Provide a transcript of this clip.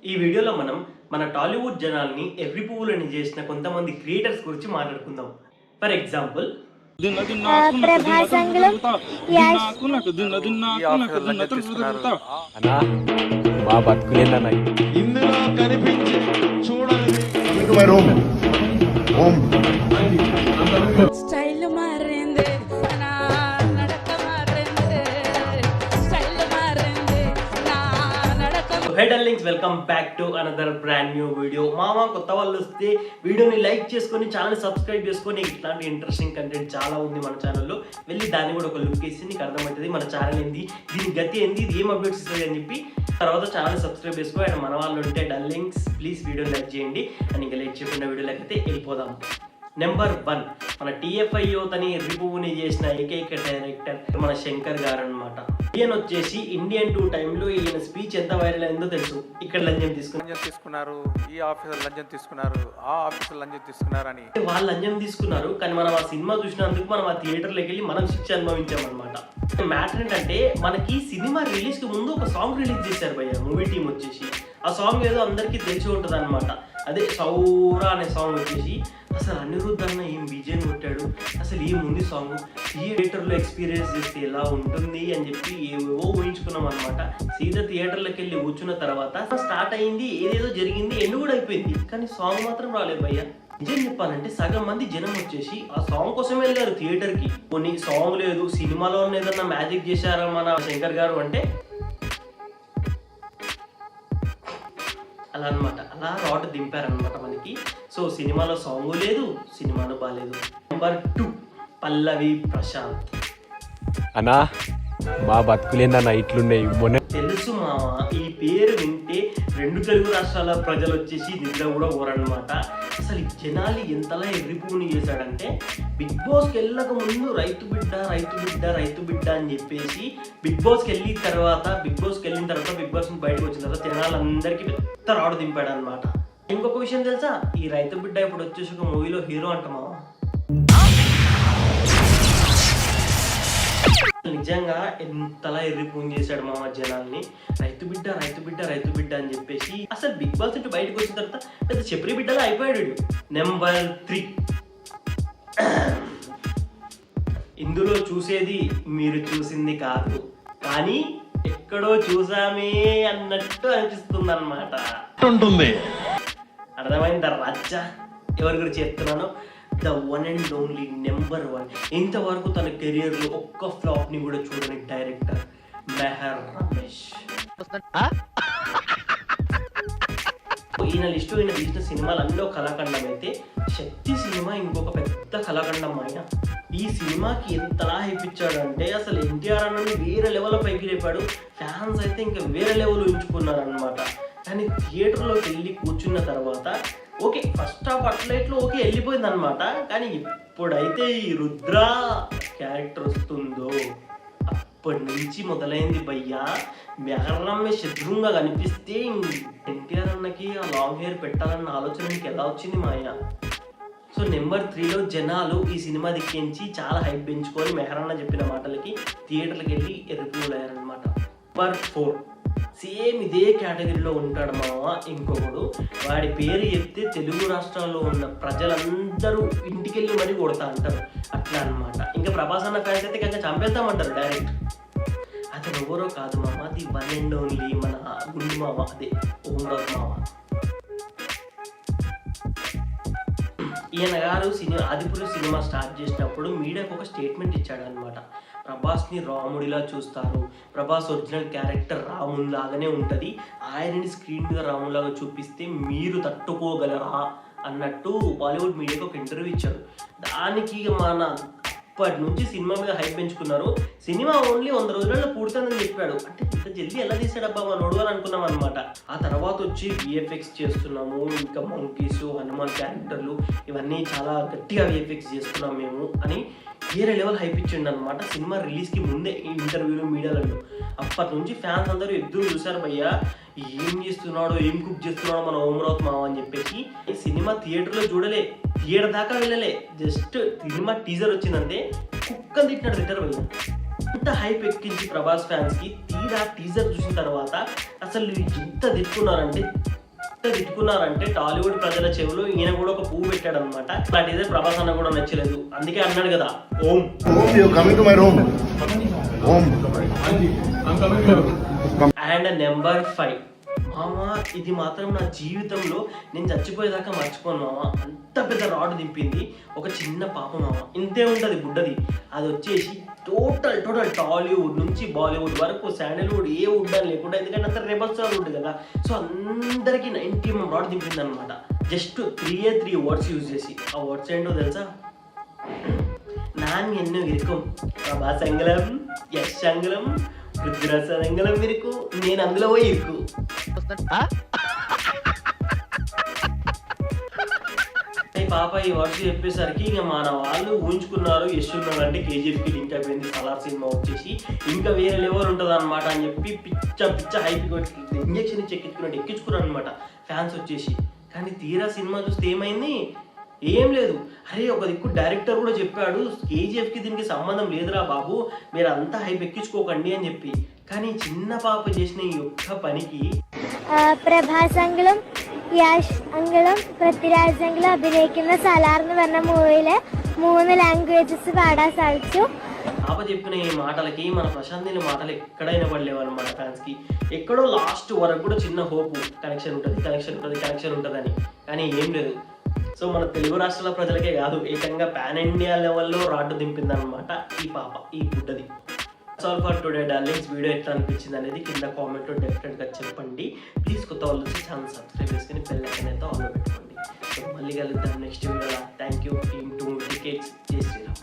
ఈ వీడియోలో మనం మన టాలీవుడ్ జనాల్ని ఎర్రి పువ్వులని చేసిన కొంతమంది క్రియేటర్స్ గురించి మాట్లాడుకుందాం. ఫర్ ఎగ్జాంపుల్ ప్రభాసంగం మా బతుకులేందన్న ఇందులో కనిపించి చూడండి. స్టైల్ మారింది నా నడక మారింది స్టైల్ మారింది నా నడక హే darlings, welcome back to another brand new video. మామ కొత్త వాళ్ళు వస్తే వీడియోని లైక్ చేసుకొని ఛానల్ సబ్స్క్రైబ్ చేసుకొని ఇట్లాంటి ఇంట్రెస్టింగ్ కంటెంట్ చాలా ఉంది మన ఛానల్లో. వెళ్ళి దాన్ని కూడా ఒక లుక్ వేసి నీకు అర్థమవుతుంది మన ఛానల్ ఏంది, దీని గతి ఏంది, ఇది ఏం అప్డేట్స్ ఇస్తుంది అని చెప్పి. తర్వాత ఛానల్ సబ్స్క్రైబ్ చేసుకో. అండ్ మన వాళ్ళు ఉంటే డార్లింగ్స్ ప్లీజ్ వీడియో లైక్ చేయండి. అండ్ ఇంకా లైక్ చెప్పిన వీడియోలకి అయితే వెళ్ళిపోదాం. నెంబర్ 1, మన TFIO తని రివ్యూని చేసిన ఏకైక డైరెక్టర్ మన శంకర్ గారు అనమాట. ఈయన వచ్చేసి ఇండియన్ 2 టైంలో ఈయన స్పీచ్ ఎంత వైరల్ అయిందో తెలుసు. ఇక్కడ లంచం తీసుకున్నారు, ఈ ఆఫీసర్ లంచం తీసుకున్నారు, ఆ ఆఫీసర్ లంచం తీసుకున్నారు అని వాళ్ళు లంచం తీసుకున్నారు. కానీ మనం ఆ సినిమా చూసినందుకు మనం ఆ థియేటర్లోకి వెళ్ళి మనం శిక్ష అనుభవించామన్నమాట. మ్యాటర్ ఏంటంటే మనకి సినిమా రిలీజ్ కి ముందు ఒక సాంగ్ రిలీజ్ చేశారు భయ్య, మూవీ టీం వచ్చేసి. ఆ సాంగ్ ఏదో అందరికీ తెలిసి ఉంటుంది అనమాట. అదే సౌరా అనే సాంగ్ వచ్చేసి అసలు అనిరుద్ధ్ అన్న ఏం విజయం కొట్టాడు, అసలు ఏముంది సాంగ్, థియేటర్లో ఎక్స్పీరియన్స్ చేస్తే ఎలా ఉంటుంది అని చెప్పి ఏవేవో ఊహించుకున్నాం అనమాట. సీదా థియేటర్లోకి వెళ్ళి కూర్చున్న తర్వాత స్టార్ట్ అయింది, ఏదేదో జరిగింది, ఎండు కూడా అయిపోయింది. కానీ సాంగ్ మాత్రం రాలేదు భయ్య. నిజం చెప్పాలంటే సగం మంది జనం వచ్చేసి ఆ సాంగ్ కోసం వెళ్ళారు థియేటర్కి. కొన్ని సాంగ్ లేదు, సినిమాలో ఏదన్నా మ్యాజిక్ చేశారా మన శంకర్ గారు అంటే అలా అనమాట. అలా రాడ్ దింపారనమాట మనకి. సో సినిమాలో సాంగ్ లేదు, సినిమాను బాగాలేదు. నెంబర్ 2, పల్లవి ప్రశాంత్. అన్నా మా బతుకులేందన్న ఇట్లున్నాయి. మొన్న తెలుసు మామ, ఈ పేరు వింటే 2 తెలుగు రాష్ట్రాల ప్రజలు వచ్చేసి నిద్ర కూడా ఊరనమాట. అసలు ఈ జనాలు ఎంతలా ఎర్రిపూని చేశాడంటే బిగ్ బాస్కి వెళ్ళక ముందు రైతు బిడ్డ రైతు బిడ్డ రైతు బిడ్డ అని చెప్పేసి బిగ్ బాస్కి వెళ్ళిన తర్వాత బిగ్ బాస్ నుంచి బయటకు వచ్చిన తర్వాత జనాలందరికీ పెద్ద రాడు దింపాడు అనమాట. ఇంకొక విషయం తెలుసా, ఈ రైతు బిడ్డ ఇప్పుడు వచ్చేసి ఒక మూవీలో హీరో అంట మామ. నిజంగా ఎంతలా ఎర్రిపూని చేశాడు మామ జనాల్ని. రైతు బిడ్డ రైతు బిడ్డ రైతు బిడ్డ అని చెప్పేసి అసలు బిగ్ బాస్ నుంచి బయటకు వచ్చిన తర్వాత పెద్ద చెప్పరి బిడ్డలా అయిపోయాడు. నెంబర్ 3, ఇందులో చూసేది మీరు చూసింది కాదు, కానీ ఎక్కడో చూసామే అన్నట్టు అనిపిస్తుంది అనమాట. అర్థమైందా రాజా ఎవరి గురించి చెప్తున్నాను? The one and only number 1. ఇంతవరకు తన కెరియర్లో ఒక్క ఫ్లాప్ ని కూడా చూడని డైరెక్టర్ మెహర్ రమేష్. ఈయన లిస్టు ఈయన తీసిన సినిమాలన్నీ కళాఖండం అయితే శక్తి సినిమా ఇంకొక పెద్ద కళాఖండం. ఆయన ఈ సినిమాకి ఎంతలా హైప్ ఇచ్చాడు అంటే అసలు ఎన్టీఆర్ అన్నది వేరే లెవెల్ పైకి లేపాడు. ఫ్యాన్స్ అయితే ఇంకా వేరే లెవెల్ ఉంచుకున్నారు అనమాట. కానీ థియేటర్లోకి వెళ్ళి కూర్చున్న తర్వాత ఓకే, ఫస్ట్ హాఫ్ అట్లైట్లో ఓకే వెళ్ళిపోయింది అనమాట. కానీ ఎప్పుడైతే ఈ రుద్ర క్యారెక్టర్ వస్తుందో అప్పటి నుంచి మొదలైంది భయ్యా. మెహర్ రమేష్ ఎదురుగా కనిపిస్తే ఎన్టీఆర్ అన్నకి ఆ లాంగ్ హెయిర్ పెట్టాలన్న ఆలోచన మీకు ఎలా వచ్చింది మాయ? సో నెంబర్ 3లో జనాలు ఈ సినిమా దిక్కించి చాలా హైప్ పెంచుకొని మెహర్ అన్న చెప్పిన మాటలకి థియేటర్కి వెళ్ళి ఎరుపులయ్యారనమాట. నెంబర్ 4, సేమ్ ఇదే కేటగిరీలో ఉంటాడు మామ ఇంకొకడు. వాడి పేరు చెప్తే తెలుగు రాష్ట్రాల్లో ఉన్న ప్రజలందరూ ఇంటికి వెళ్ళి మరీ కొడతా అంటారు, అట్లా అనమాట. ఇంకా ప్రభాస్ అన్న ఫ్యాన్స్ అయితే ఇంకా చంపేస్తామంటారు డైరెక్ట్. అతను ఎవరో కాదు మామ, ది వన్ అండ్ ఓన్లీ మన గుండు మామ, అదే ఓమ్రాజ్ మామ. ఈయన గారు ఆదిపురు సినిమా స్టార్ట్ చేసినప్పుడు మీడియాకు ఒక స్టేట్మెంట్ ఇచ్చాడు అనమాట. ప్రభాస్ని రాముడిలా చూస్తారు, ప్రభాస్ ఒరిజినల్ క్యారెక్టర్ రాముడిలాగానే ఉంటుంది, ఆయనని స్క్రీన్ మీద రాముడిలాగా చూపిస్తే మీరు తట్టుకోగలరా అన్నట్టు బాలీవుడ్ మీడియాకి ఒక ఇంటర్వ్యూ ఇచ్చాడు. దానికి మన అప్పటి నుంచి సినిమా మీద హైప్ పెంచుకున్నారు. సినిమా ఓన్లీ 100 రోజులలో పూర్తయిందని చెప్పాడు. అంటే ఇంత జల్దీ ఎలా తీసాడబ్బా మనోడు అని అనుకున్నాం అనమాట. ఆ తర్వాత వచ్చి VFX చేస్తున్నాము, ఇంకా మంకీస్, హనుమాన్ క్యారెక్టర్లు ఇవన్నీ చాలా గట్టిగా VFX చేస్తున్నాం మేము అని వేరే లెవెల్ హైప్ ఇచ్చిండు అనమాట. సినిమా రిలీజ్కి ముందే ఇంటర్వ్యూలు మీడియాలలో అప్పటి నుంచి ఫ్యాన్స్ అందరూ ఎదురు చూశారు భయ్యా, ఏం చేస్తున్నాడో ఏం కుక్ చేస్తున్నాడో మన ఓమ్రాజ్ మావ అని చెప్పేసి. ఈ సినిమా థియేటర్లో చూడలే, థియేటర్ దాకా వెళ్ళలే, జస్ట్ సినిమా టీజర్ వచ్చిందంటే కుక్కని తిట్టినాడు థియేటర్ భయ్య. అంత హైప్ ఎక్కించి ప్రభాస్ ఫ్యాన్స్కి తీరా టీజర్ చూసిన తర్వాత అసలు ఎంత తిట్టుకున్నారంటే తిట్టుకున్నారంటే టాలీవుడ్ ప్రజల చెవులో ఈయన కూడా ఒక పువ్వు పెట్టాడు అనమాట. అలాంటిదే ప్రభాస్ అన్న కూడా నచ్చలేదు, అందుకే అన్నాడు కదా ఓం అండ్ నెంబర్ 5 మామ. ఇది మాత్రం నా జీవితంలో నేను చచ్చిపోయేదాకా మర్చిపోను మామ. అంత పెద్ద రాడ్ దింపింది ఒక చిన్న పాప మామ. ఇంతే ఉంటుంది బుడ్డది. అది వచ్చేసి టోటల్ టాలీవుడ్ నుంచి బాలీవుడ్ వరకు శాండల్వుడ్ ఏ వుడ్ అని లేకుండా, ఎందుకంటే అంత రెబల్ స్టార్ వుడ్ కదా. సో అందరికీ 90 mm రాడ్ దింపింది అనమాట. జస్ట్ 3 వర్డ్స్ యూజ్ చేసి. ఆ వర్డ్స్ ఏంటో తెలుసా? நான் என்ன இருக்கும் ప్రభాస్ అంగళం, యశ్ అంగళం, పృథ్వీరాజ్ అంగళం ఇరుకు, నేను అందులో పోయి ఇరుకు. పాప ఈ వర్డ్స్ చెప్పేసరికి ఇక మన వాళ్ళు ఊహించుకున్నారు యశ్ ఉన్నాడు అంటే కేజీఎఫ్కి లింక్ అయిపోయింది సలార్ సినిమా వచ్చేసి, ఇంకా వేరే లెవెల్ ఉంటుంది అనమాట అని చెప్పి పిచ్చ హైప్ ఇంజక్షన్ ఎక్కించుకున్నాడు అనమాట ఫ్యాన్స్ వచ్చేసి. కానీ తీరా సినిమా చూస్తే ఏమైంది? ఏం లేదు. అరే ఒక దిక్కు డైరెక్టర్ కూడా చెప్పాడు కేజీఎఫ్కి దీనికి సంబంధం లేదురా బాబు, మీరు అంతా హైప్ ఎక్కించుకోకండి అని చెప్పి. కానీ చిన్న పాప చేసిన ఈ ఒక్క పనికి പ്രഭാസ് അങ്കിളും യശ് അങ്കിളും പൃഥ്വിരാജ് അങ്കിളും അഭിനയിക്കുന്ന സലാർ എന്ന് പറഞ്ഞ മൂവിയില് 3 లాంగ్వేజెస్ పాడాൻ సాధిച്ചു. పాప చెప్పిన ఈ మాటలకి మన ప్రశాంత్ నీళ్ళ మాటలు ఎక్కడైనా పడలేవు అనమాట ఫ్యాన్స్కి. ఎక్కడో లాస్ట్ వరకు కూడా చిన్న హోప్ కనెక్షన్ ఉంటుంది అని, కానీ ఏం లేదు. సో మన తెలుగు రాష్ట్రాల ప్రజలకే కాదు, ఏకంగా పాన్ ఇండియా లెవెల్లో రాడ్డు దింపిందనమాట ఈ పాప, ఈ బుడ్డది. All for today darlings. Video ఎట్లా అనిపించింది అనేది కింద కామెంట్లో డెఫినెట్గా చెప్పండి. ప్లీజ్ కొత్త వాళ్ళు వచ్చి ఛానల్ సబ్స్క్రైబ్ చేసుకుని బెల్ ఐకాన్ అయితే ఆన్లో పెట్టుకోండి. సో మళ్ళీ కలుద్దాం నెక్స్ట్ వీడియోలో. Thank you team 2 tickets. జై శ్రీరామ్.